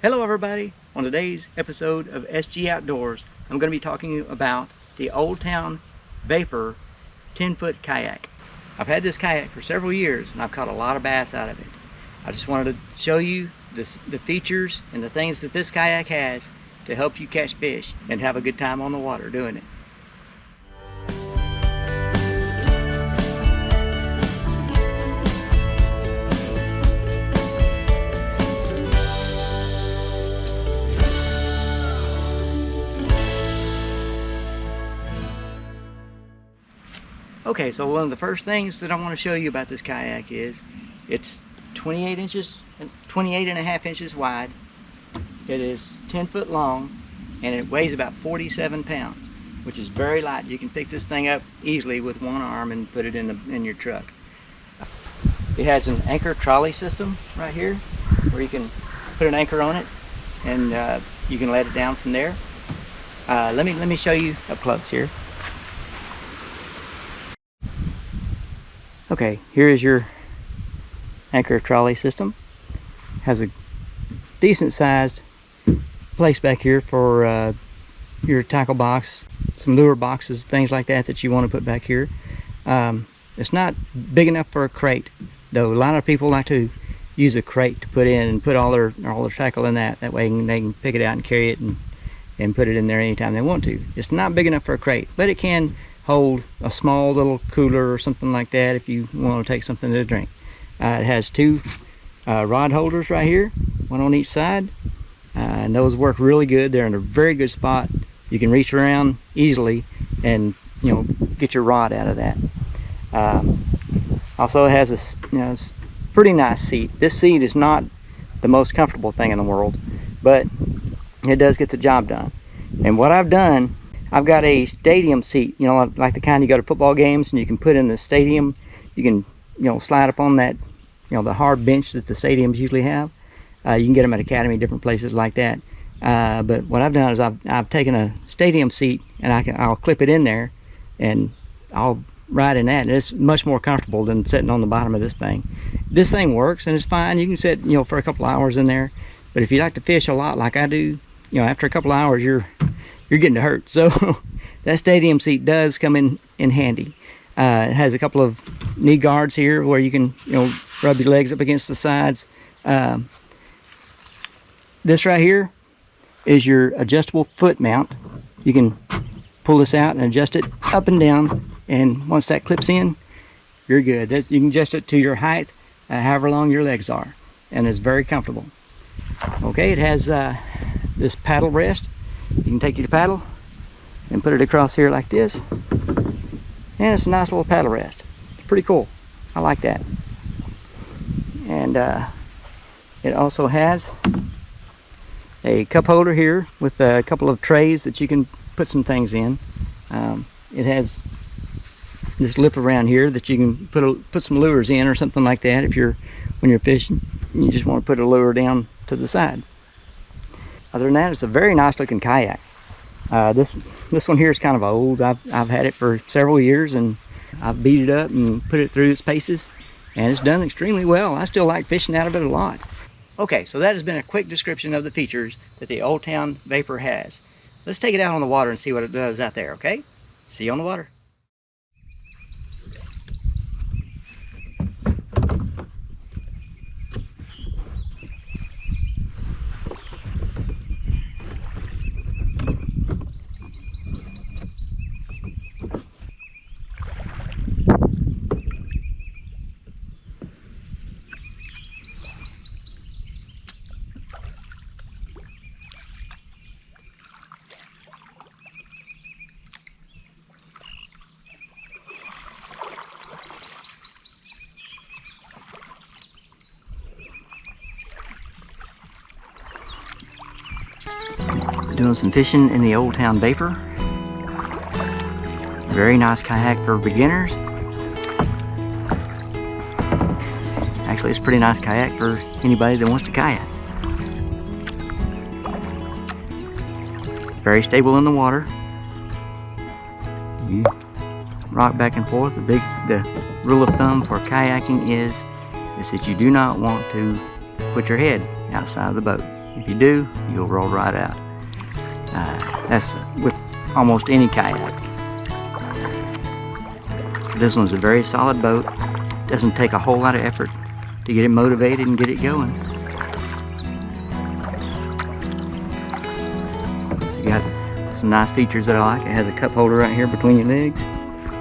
Hello everybody! On today's episode of SG Outdoors, I'm going to be talking about the Old Town Vapor 10-foot kayak. I've had this kayak for several years and I've caught a lot of bass out of it. I just wanted to show you the features and the things that this kayak has to help you catch fish and have a good time on the water doing it. Okay, so one of the first things that I want to show you about this kayak is it's 28 and a half inches wide. It is 10 foot long and it weighs about 47 pounds, which is very light. You can pick this thing up easily with one arm and put it in your truck. It has an anchor trolley system right here where you can put an anchor on it and you can let it down from there. Let me show you up close here. Okay, here is your anchor trolley system. Has a decent sized place back here for your tackle box, some lure boxes, things like that you want to put back here. It's not big enough for a crate, though. A lot of people like to use a crate to put in and put all their tackle in that. That way they can pick it out and carry it and put it in there anytime they want to. It's not big enough for a crate, but it can hold a small little cooler or something like that if you want to take something to drink. It has two rod holders right here, one on each side, and those work really good. They're in a very good spot. You can reach around easily and get your rod out of that. Also it has a pretty nice seat. This seat is not the most comfortable thing in the world, but it does get the job done. And what I've done, I've got a stadium seat, like the kind you go to football games and you can put in the stadium. You can, slide up on that, the hard bench that the stadiums usually have. You can get them at Academy, different places like that. But what I've done is I've taken a stadium seat and I'll clip it in there and I'll ride in that. And it's much more comfortable than sitting on the bottom of this thing. This thing works and it's fine. You can sit, for a couple hours in there. But if you like to fish a lot like I do, after a couple hours you're getting to hurt. So that stadium seat does come in handy. It has a couple of knee guards here where you can rub your legs up against the sides. This right here is your adjustable foot mount. You can pull this out and adjust it up and down, and once that clips in, you're good. You can adjust it to your height, however long your legs are, and it's very comfortable. Okay, it has this paddle rest. You can take your paddle and put it across here like this, and it's a nice little paddle rest. It's pretty cool. I like that. And it also has a cup holder here with a couple of trays that you can put some things in. It has this lip around here that you can put some lures in or something like that when you're fishing. You just want to put a lure down to the side. Other than that, it's a very nice looking kayak. This one here is kind of old. I've had it for several years and I've beat it up and put it through its paces, and it's done extremely well. I still like fishing out of it a lot. Okay, so that has been a quick description of the features that the Old Town Vapor has. Let's take it out on the water and see what it does out there, okay? See you on the water. Doing some fishing in the Old Town Vapor. Very nice kayak for beginners. Actually, it's a pretty nice kayak for anybody that wants to kayak. Very stable in the water. You rock back and forth. The rule of thumb for kayaking is that you do not want to put your head outside of the boat. If you do, you'll roll right out. That's with almost any kayak. This one's a very solid boat. Doesn't take a whole lot of effort to get it motivated and get it going. You got some nice features that I like. It has a cup holder right here between your legs.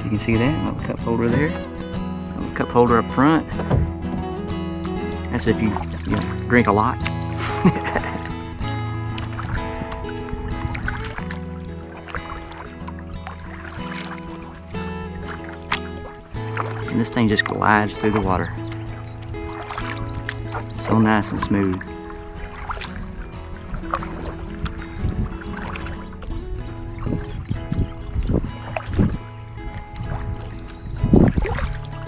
You can see that, a little cup holder there. A little cup holder up front. That's if you drink a lot. And this thing just glides through the water. So nice and smooth.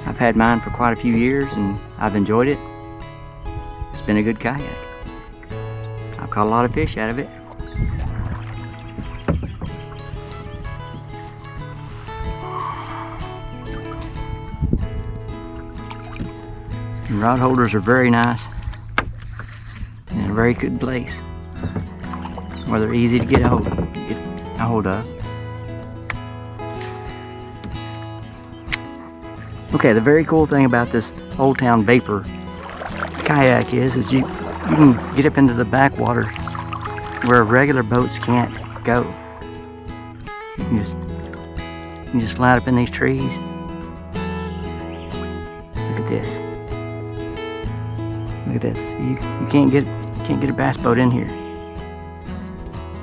I've had mine for quite a few years and I've enjoyed it. It's been a good kayak. I've caught a lot of fish out of it. And rod holders are very nice and in a very good place where they're easy to get a hold of. Okay, the very cool thing about this Old Town Vapor kayak is you can get up into the backwater where regular boats can't go. You can just slide up in these trees. Look at this. Look at this. You can't get a bass boat in here.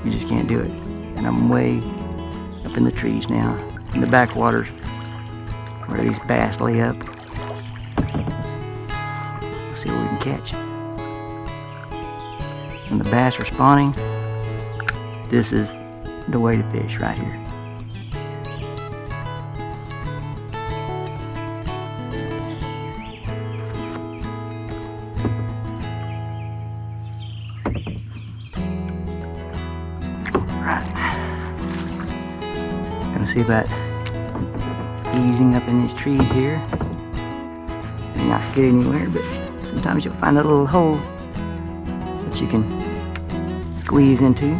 You just can't do it. And I'm way up in the trees now, in the backwaters, where these bass lay up. Let's see what we can catch. When the bass are spawning, this is the way to fish right here. Right. Gonna see about easing up in these trees here. May not get anywhere, but sometimes you'll find a little hole that you can squeeze into,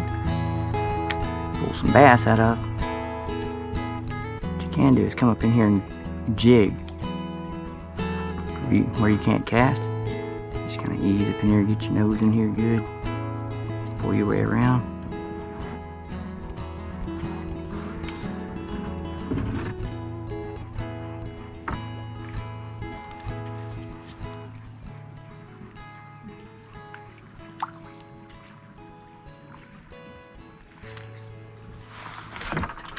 pull some bass out of. What you can do is come up in here and jig where you can't cast. Just kind of ease up in here, get your nose in here good, pull your way around.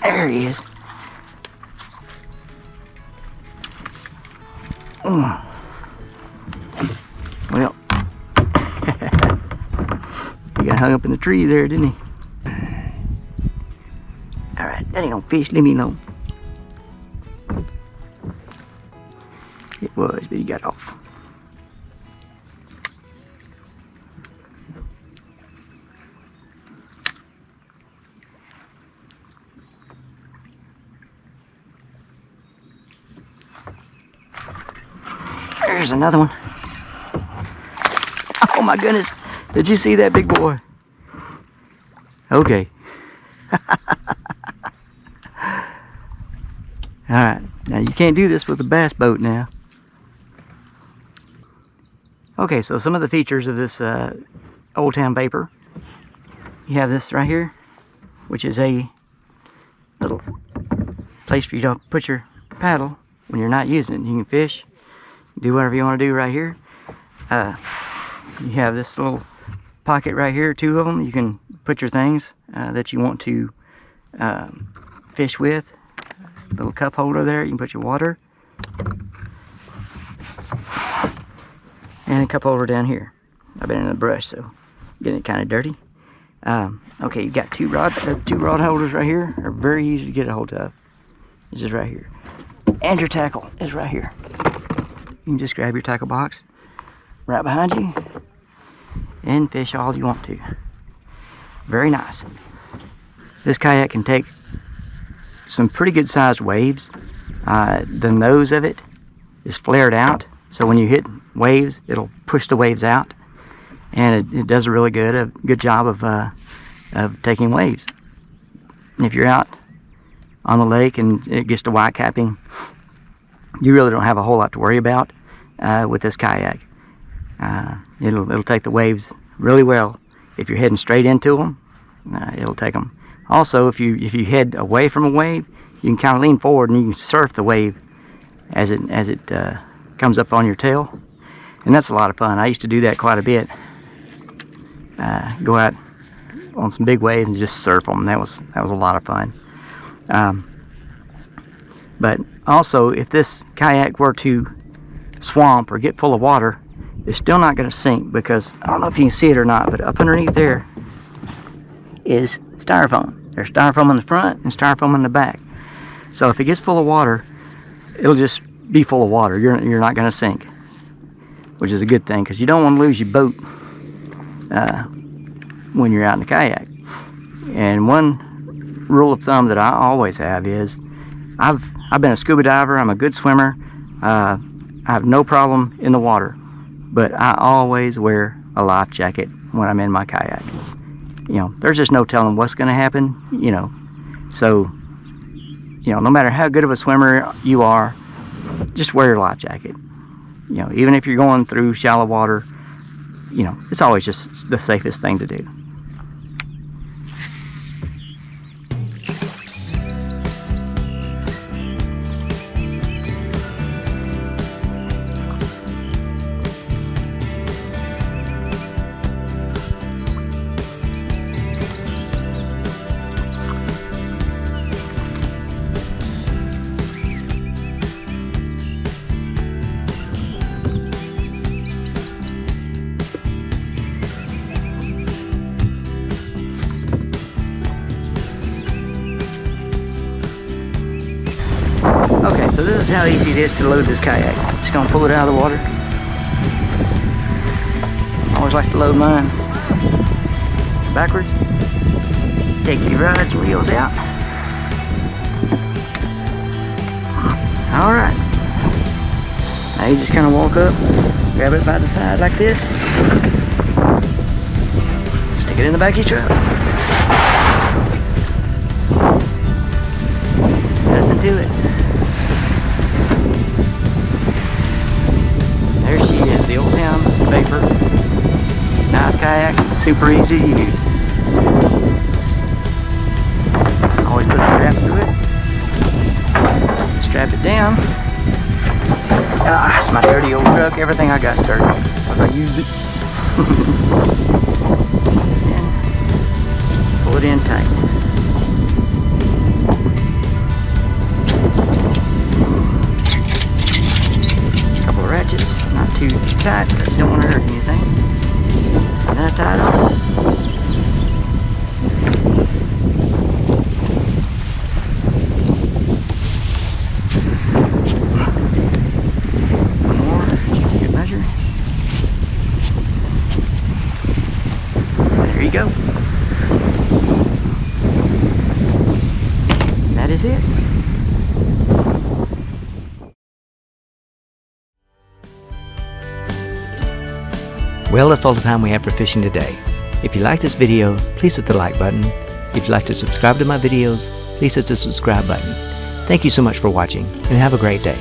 There he is. Well, he got hung up in the tree there, didn't he? Alright, that ain't no fish, leave me alone. It was, but he got off. There's another one. Oh my goodness. Did you see that big boy? Okay. Alright. Now you can't do this with a bass boat now. Okay, so some of the features of this Old Town Vapor. You have this right here, which is a little place for you to put your paddle when you're not using it. You can fish. Do whatever you want to do right here. You have this little pocket right here, two of them. You can put your things that you want to fish with. Little cup holder there, you can put your water. And a cup holder down here. I've been in the brush, so getting it kind of dirty. Okay, you've got two rod holders right here. They're very easy to get a hold of. This is right here. And your tackle is right here. You can just grab your tackle box right behind you and fish all you want to. Very nice. This kayak can take some pretty good sized waves. The nose of it is flared out, so when you hit waves, it'll push the waves out. and it does a really good job of taking waves. If you're out on the lake and it gets to white capping, you really don't have a whole lot to worry about with this kayak. It'll take the waves really well. If you're heading straight into them, it'll take them. Also, if you head away from a wave, you can kind of lean forward and you can surf the wave as it comes up on your tail, and that's a lot of fun. I used to do that quite a bit. Go out on some big waves and just surf them. That was a lot of fun. But also, if this kayak were to swamp or get full of water, it's still not going to sink, because I don't know if you can see it or not, but up underneath there is styrofoam. There's styrofoam in the front and styrofoam in the back. So if it gets full of water, it'll just be full of water. You're not going to sink, which is a good thing, because you don't want to lose your boat when you're out in the kayak. And one rule of thumb that I always have is, I've been a scuba diver. I'm a good swimmer. I have no problem in the water, but I always wear a life jacket when I'm in my kayak. You know, there's just no telling what's going to happen, you know. So, you know, no matter how good of a swimmer you are, just wear your life jacket. You know, even if you're going through shallow water, you know, it's always just the safest thing to do. Okay, so this is how easy it is to load this kayak. Just gonna pull it out of the water. I always like to load mine backwards. Take your rods and reels out. Alright. Now you just kind of walk up, grab it by the side like this. Stick it in the back of your truck. Nothing to it. There she is, the Old Town Vapor. Nice kayak, super easy to use. Always put a strap to it. Strap it down. Ah, it's my dirty old truck. Everything I got's dirty, but I use it. And pull it in tight. Ratchets, not too tight because you don't want to hurt anything. And then I tie it off. One more, just a good measure. There you go. That is it. Well, that's all the time we have for fishing today. If you like this video, please hit the like button. If you'd like to subscribe to my videos, please hit the subscribe button. Thank you so much for watching, and have a great day.